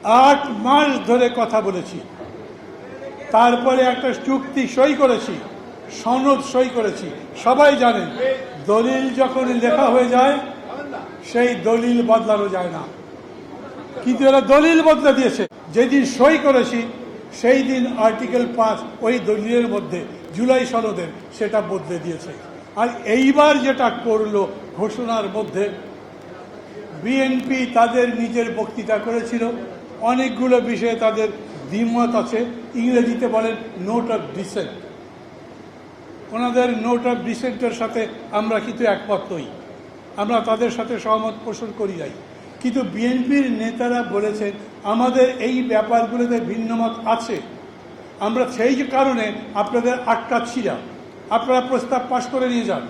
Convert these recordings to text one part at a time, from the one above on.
8 মাস ধরে কথা বলেছি, তারপরে একটা চুক্তি সই করেছি, সনদ সই করেছি। সবাই জানেন দলিল যখন লেখা হয়ে যায় সেই দলিল বদলানো যায় না, কিন্তু এরা দলিল বদলে দিয়েছে। যেদিন সই করেছি সেই দিন আর্টিকেল 5 ওই দলিলের মধ্যে জুলাই সনদের সেটা বদলে দিয়েছে। আর এইবার যেটা করলো ঘোষণার মধ্যে, বিএনপি তাদের নিজের বক্তৃতা করেছিল, অনেকগুলো বিষয়ে তাদের দ্বিমত আছে, ইংরেজিতে বলেন নোট অফ ডিসেন্ট। ওনাদের নোট অফ ডিসেন্টের সাথে আমরা কিন্তু একমত নই, আমরা তাদের সাথে সহমত পোষণ করি নাই। কিন্তু বিএনপির নেতারা বলেছেন আমাদের এই ব্যাপারগুলোতে ভিন্নমত আছে, আমরা সেই কারণে আপনাদের আটকাচ্ছি না, আপনারা প্রস্তাব পাশ করে নিয়ে যান,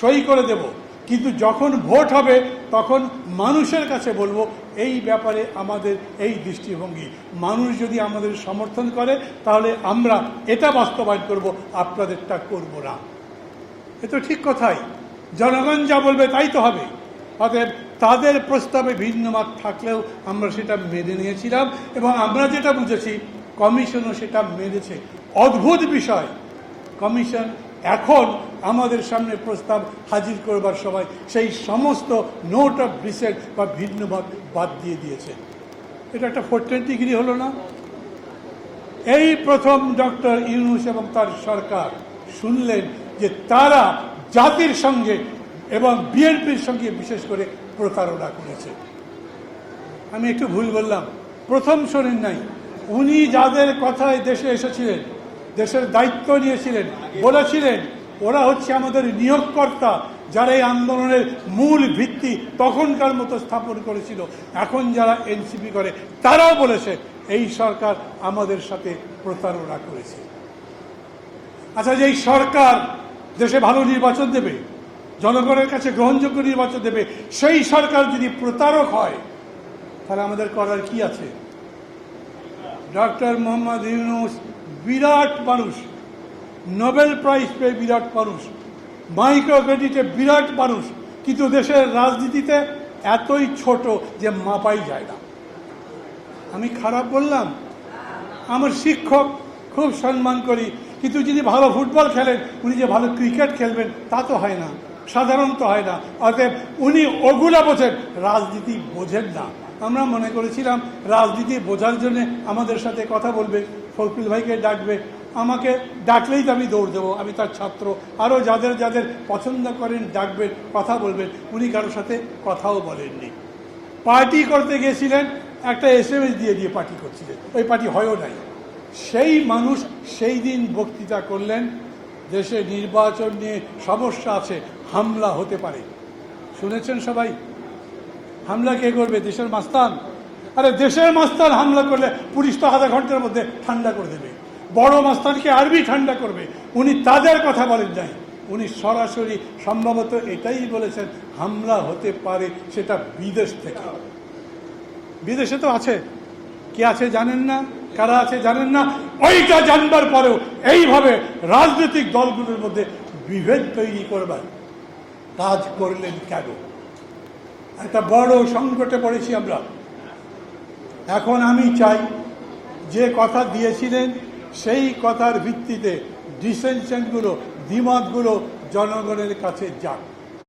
সই করে দেব, কিন্তু যখন ভোট হবে তখন মানুষের কাছে বলবো এই ব্যাপারে আমাদের এই দৃষ্টিভঙ্গি। মানুষ যদি আমাদের সমর্থন করে তাহলে আমরা এটা বাস্তবায়ন করব, আপনাদেরটা করব না। এ তো ঠিক কথাই, জনগণ যা বলবে তাই তো হবে। অতএব তাদের প্রস্তাবে ভিন্নমত থাকলেও আমরা সেটা মেনে নিয়েছিলাম, এবং আমরা যেটা বুঝেছি কমিশনও সেটা মেনেছে। অদ্ভুত বিষয়, কমিশন এখন আমাদের সামনে প্রস্তাব হাজির করবার সময় সেই সমস্ত নোট অফ ডিসেন্ট বা ভিন্নমত বাদ দিয়ে দিয়েছে। এটা একটা 410 ডিগ্রি হলো না? এই প্রথম ডক্টর ইউনূস এবং তার সরকার শুনলেন যে তারা জাতির সঙ্গে এবং বিএনপির সঙ্গে বিশেষ করে প্রতারণা করেছে। আমি একটু ভুল বললাম, প্রথম শোনেন নাই, উনি যাদের কথায় দেশে এসেছিলেন, দেশের দায়িত্ব নিয়েছিলেন, বলেছিলেন ওরা হচ্ছে আমাদের নিয়োগকর্তা, যারা এই আন্দোলনের মূল ভিত্তি তখনকার মতো স্থাপন করেছিল, এখন যারা এনসিপি করে তারাও বলেছে এই সরকার আমাদের সাথে প্রতারণা করেছে। আচ্ছা, যে এই সরকার দেশে ভালো নির্বাচন দেবে, জনগণের কাছে গ্রহণযোগ্য নির্বাচন দেবে, সেই সরকার যদি প্রতারক হয় তাহলে আমাদের করার কি আছে? ডক্টর মোহাম্মদ ইউনূস বিরাট মানুষ, নোবেল প্রাইজ পেয়ে বিরাট মানুষ, মাইক্রো ক্রেডিটে বিরাট মানুষ, কিন্তু দেশের রাজনীতিতে এতই ছোট যে মাপাই যায় না। আমি খারাপ বললাম? আমার শিক্ষক খুব সম্মান করি, কিন্তু যদি ভালো ফুটবল খেলেন উনি যে ভালো ক্রিকেট খেলবেন তা তো হয় না, সাধারণত হয় না। অতএব উনি ওগুলা বোঝেন, রাজনীতি বোঝেন না। আমরা মনে করেছিলাম রাজনীতি বোঝার জন্য আমাদের সাথে কথা বলবে, ফখরুল ভাইকে ডাকবে, আমাকে ডাকলেই তো আমি দৌড় দেবো, আমি তার ছাত্র, আরও যাদের যাদের পছন্দ করেন ডাকবেন, কথা বলবেন। উনি কারোর সাথে কথাও বলেননি। পার্টি করতে গিয়েছিলেন, একটা SMS দিয়ে পার্টি করছিলেন, ওই পার্টি হয়ও নাই। সেই মানুষ সেই দিন বক্তৃতা করলেন দেশে নির্বাচন নিয়ে সমস্যা আছে, হামলা হতে পারে। শুনেছেন সবাই? হামলা কে করবে? দেশের মাস্তান। আরে দেশের মাস্তান হামলা করলে পুলিশ তো আধা ঘন্টার মধ্যে ঠান্ডা করে দেবে, বড় মাস্তানকে আরবি ঠান্ডা করবে। উনি তাদের কথা বলেন নাই, উনি সরাসরি সম্ভবত এটাই বলেছেন হামলা হতে পারে, সেটা বিদেশ থেকে। বিদেশে তো আছে, কে আছে জানেন না, কারা আছে জানেন না। ওইটা জানবার পরেও এইভাবে রাজনৈতিক দলগুলোর মধ্যে বিভেদ তৈরি করবার কাজ করলেন কেন? একটা বড় সংকটে পড়েছি আমরা। এখন আমি চাই যে কথা দিয়েছিলেন সেই কথার ভিত্তিতে ডিসেনশনগুলো, দ্বিমতগুলো জনগণের কাছে যাক।